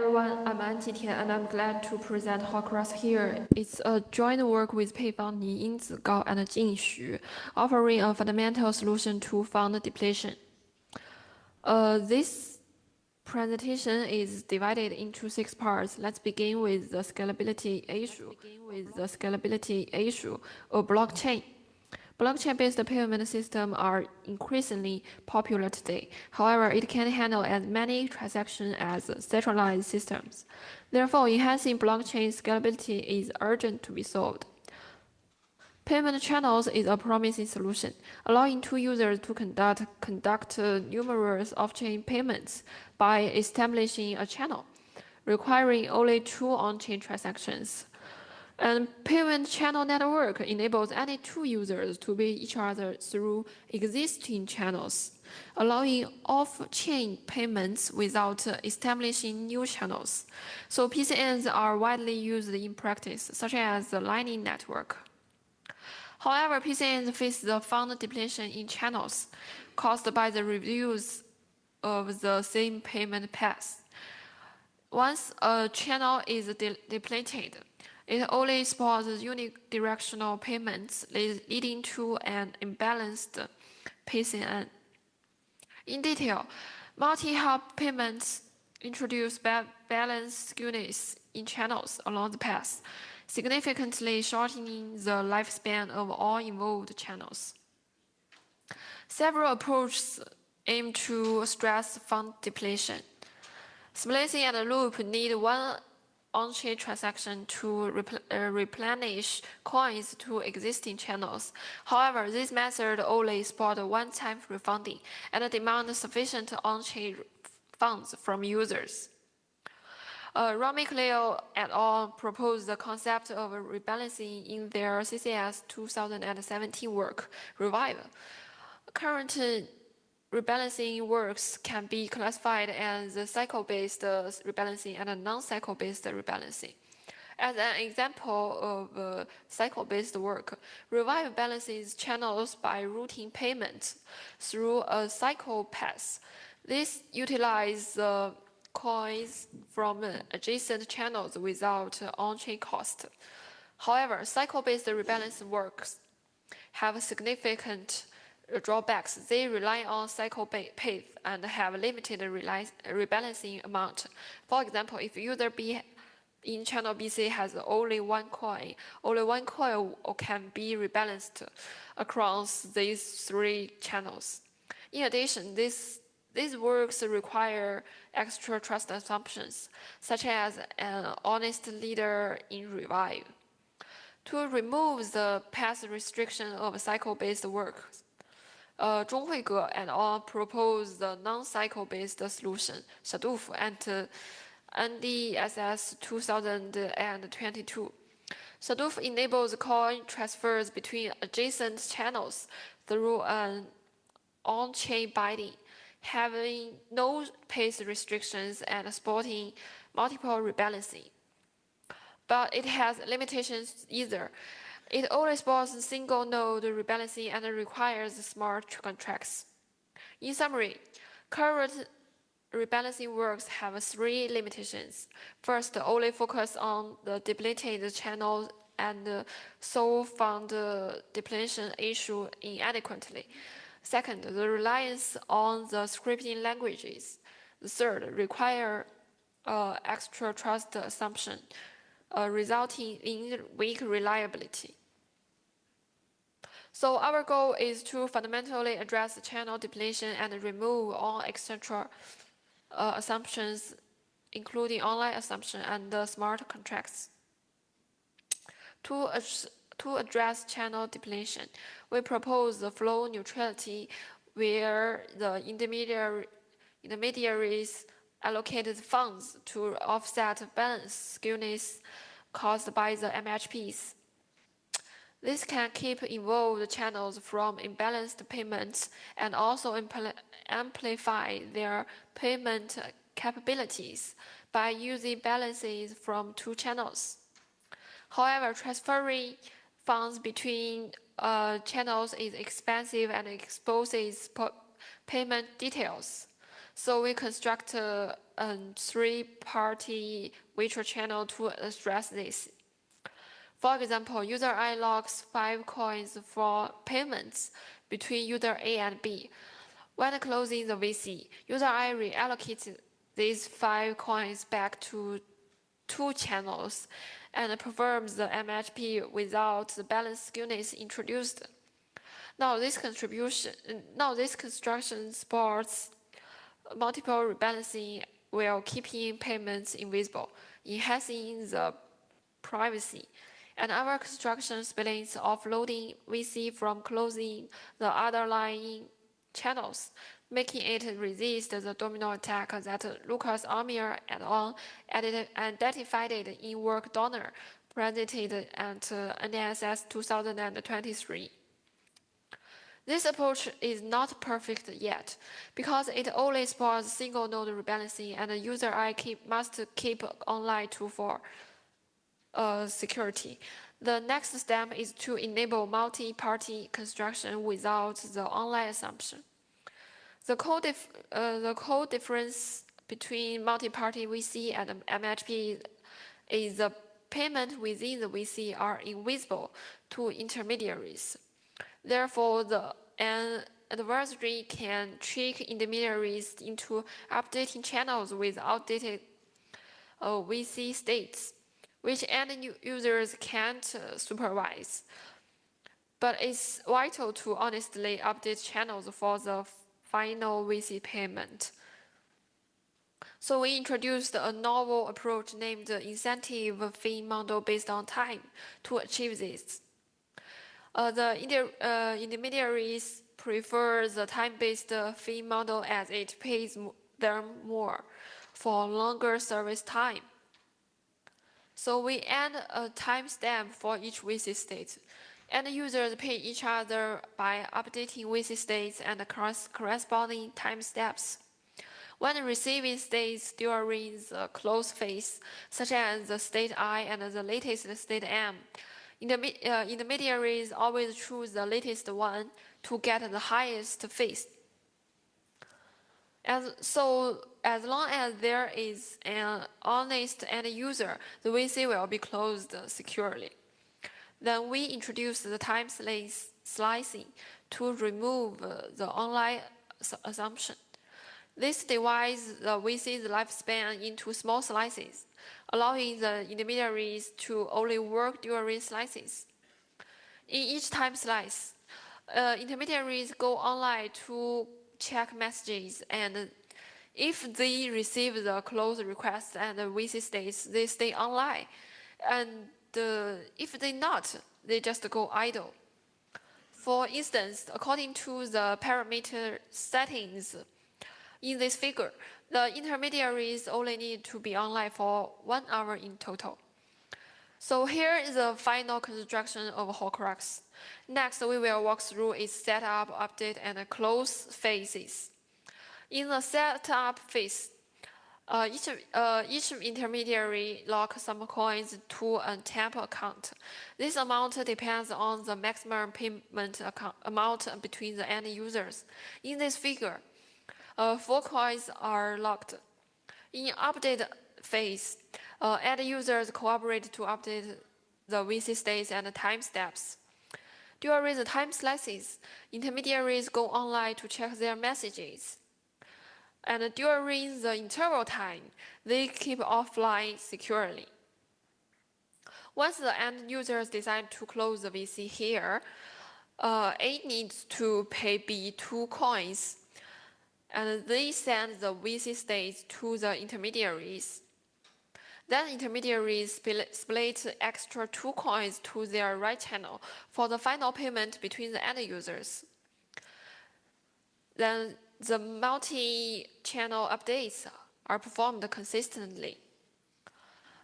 everyone, I'm Anqi Tian and I'm glad to present Horcrux here. It's a joint work with Peifang Ni, Yingzi Gao, and Jing Xu, offering a fundamental solution to fund depletion. This presentation is divided into 6 parts. Let's begin with the scalability issue of blockchain. Blockchain-based payment systems are increasingly popular today. However, it can handle as many transactions as centralized systems. Therefore, enhancing blockchain scalability is urgent to be solved. Payment channels is a promising solution, allowing two users to conduct numerous off-chain payments by establishing a channel, requiring only 2 on-chain transactions. And payment channel network enables any 2 users to pay each other through existing channels, allowing off-chain payments without establishing new channels. So PCNs are widely used in practice, such as the Lightning Network. However, PCNs face the fund depletion in channels caused by the reviews of the same payment path. Once a channel is depleted, it only supports unidirectional payments, leading to an imbalanced PCN. In detail, multi-hop payments introduce balance skewness in channels along the path, significantly shortening the lifespan of all involved channels. Several approaches aim to address fund depletion. Splicing and loop need one on-chain transaction to replenish coins to existing channels. However, this method only supports one-time refunding and demands sufficient on-chain funds from users. Ramicleo et al. Proposed the concept of rebalancing in their CCS 2017 work, Revive. Current rebalancing works can be classified as cycle-based rebalancing and non-cycle-based rebalancing. As an example of cycle-based work, Revive balances channels by routing payments through a cycle path. This utilizes coins from adjacent channels without on-chain cost. However, cycle-based rebalancing works have significant drawbacks. They rely on cycle path and have limited rebalancing amount. For example, if user B in channel BC has only one coin can be rebalanced across these 3 channels. In addition, these works require extra trust assumptions, such as an honest leader in Revive. To remove the path restriction of cycle-based works, Zhonghuige et al. Proposed the non-cycle-based solution, Shadoof, and NDSS 2022. Shadoof enables coin transfers between adjacent channels through an on-chain binding, having no path restrictions and supporting multiple rebalancing. But it has limitations either. It only supports single-node rebalancing and requires smart contracts. In summary, current rebalancing works have 3 limitations. First, only focus on the depleted channel and solve fund depletion issue inadequately. Second, the reliance on the scripting languages. The third, require extra trust assumption, resulting in weak reliability. So our goal is to fundamentally address channel depletion and remove all extra assumptions, including online assumption and smart contracts. To address channel depletion, we propose the flow neutrality, where the intermediaries allocated funds to offset balance skewness caused by the MHPs. This can keep involved channels from imbalanced payments and also amplify their payment capabilities by using balances from 2 channels. However, transferring funds between channels is expensive and exposes payment details. So we construct three-party virtual channel to address this. For example, user I logs 5 coins for payments between user A and B. When closing the VC, user I reallocates these 5 coins back to 2 channels and performs the MHP without the balance skewness introduced. Now this construction supports multiple rebalancing while keeping payments invisible, enhancing the privacy. And our construction splits offloading VC from closing the underlying channels, making it resist the domino attack that Lucas Amir et al. Identified in work donor presented at NDSS 2023. This approach is not perfect yet, because it only supports single node rebalancing and the user I must keep online for security. The next step is to enable multi-party construction without the online assumption. The core difference between multi-party VC and MHP is the payment within the VC are invisible to intermediaries. Therefore, an adversary can trick intermediaries into updating channels with outdated VC states, which end users can't supervise. But it's vital to honestly update channels for the final VC payment. So we introduced a novel approach named incentive fee model based on time to achieve this. The intermediaries prefer the time-based fee model as it pays them more for longer service time. So we add a timestamp for each VC state, and users pay each other by updating VC states and corresponding timestamps. When receiving states during the close phase, such as the state I and the latest state M, intermediaries always choose the latest one to get the highest phase. So as long as there is an honest end user, the VC will be closed securely. Then we introduce the time slicing to remove the online assumption. This divides the VC's lifespan into small slices, allowing the intermediaries to only work during slices. In each time slice, intermediaries go online to check messages, and if they receive the close request and the VC states, they stay online. And if they not, they just go idle. For instance, according to the parameter settings in this figure, the intermediaries only need to be online for 1 hour in total. So here is the final construction of Horcrux. Next, we will walk through its setup, update, and close phases. In the setup phase, each intermediary locks some coins to a temp account. This amount depends on the maximum payment amount between the end users. In this figure, 4 coins are locked. In update phase, end users cooperate to update the VC states and timestamps. During the time slices, intermediaries go online to check their messages. And during the interval time, they keep offline securely. Once the end users decide to close the VC here, A needs to pay B 2 coins, and they send the VC states to the intermediaries. Then intermediaries split extra 2 coins to their right channel for the final payment between the end users. Then the multi-channel updates are performed consistently.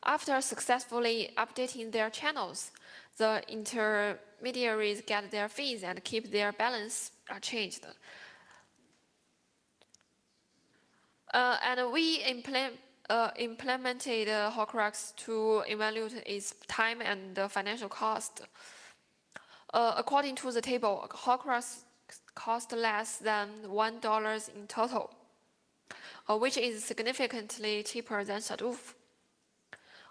After successfully updating their channels, the intermediaries get their fees and keep their balance unchanged. And we implemented Horcrux to evaluate its time and financial cost. According to the table, Horcrux cost less than $1 in total. which is significantly cheaper than Hadoop.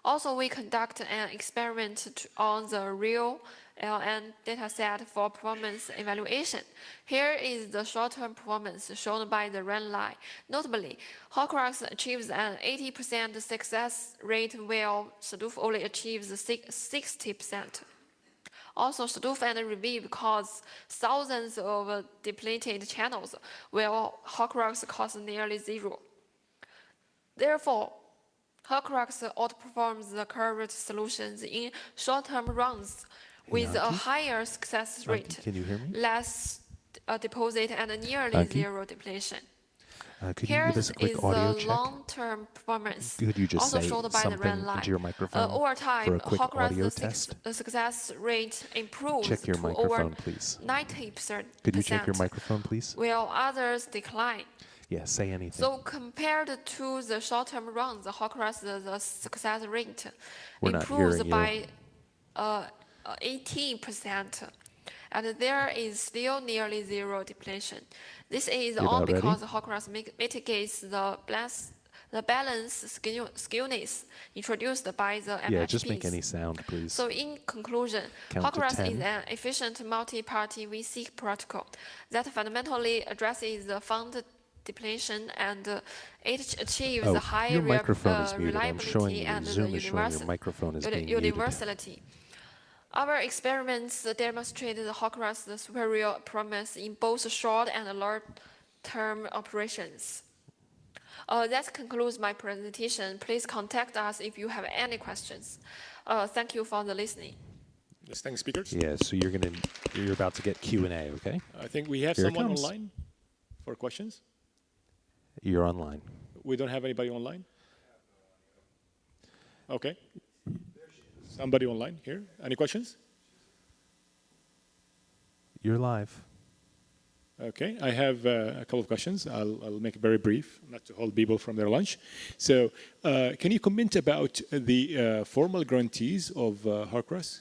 Also, we conduct an experiment on the real LN dataset for performance evaluation. Here is the short-term performance shown by the red line. Notably, Horcrux achieves an 80% success rate while Hadoop only achieves 60%. Also, Hadoop and Revive cause thousands of depleted channels, while Horcrux causes nearly zero. Therefore, Horcrux outperforms the current solutions in short-term runs with a higher success rate, Can you hear me? less deposit, and nearly zero depletion. Could you Here give us a quick is audio the check? long-term performance, Could you just also say shown by the red something line. into your microphone Over for time, a quick audio Horcrux's test? success rate improves Check your to over microphone, please. 90%. Could you check your microphone, please? While others decline. Yeah, say anything. So compared to the short-term runs, the success rate We're not improves hearing by 18%, and there is still nearly zero depletion. This is You're all about ready? because Horcrux mitigates the balance skewness introduced by the MHPs. Yeah, just make any sound, please. So in conclusion, Count to Horcrux 10. is an efficient multi-party VC protocol that fundamentally addresses the fund depletion, and it achieves Oh, a high your microphone is muted. I'm showing reliability you, and the Zoom is showing your microphone is being muted. universality. Our experiments demonstrate the Horcrux superior performance in both short and long-term operations. That concludes my presentation. Please contact us if you have any questions. Thank you for the listening. Yes, thanks, speakers. Yeah, so you're about to get Q&A, okay? I think we have Here it someone comes. online for questions. You're online. We don't have anybody online? Okay. Somebody online here? Any questions? You're live. Okay, I have a couple of questions. I'll make it very brief, not to hold people from their lunch. So, can you comment about the formal guarantees of Horcrux?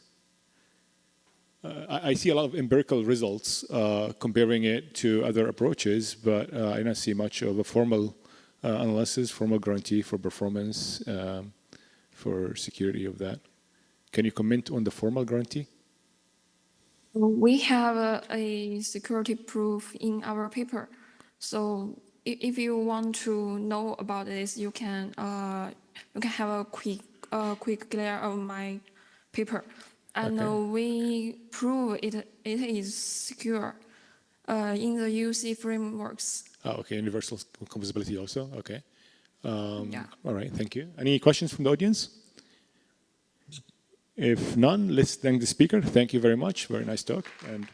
I see a lot of empirical results comparing it to other approaches, but I don't see much of a formal analysis, formal guarantee for performance, for security of that. Can you comment on the formal guarantee? We have a security proof in our paper. So if you want to know about this, you can have a quick glance of my paper. And we prove it is secure in the UC frameworks. Oh, okay, universal composability also, okay. Yeah. All right, thank you. Any questions from the audience? If none, let's thank the speaker. Thank you very much. Very nice talk. And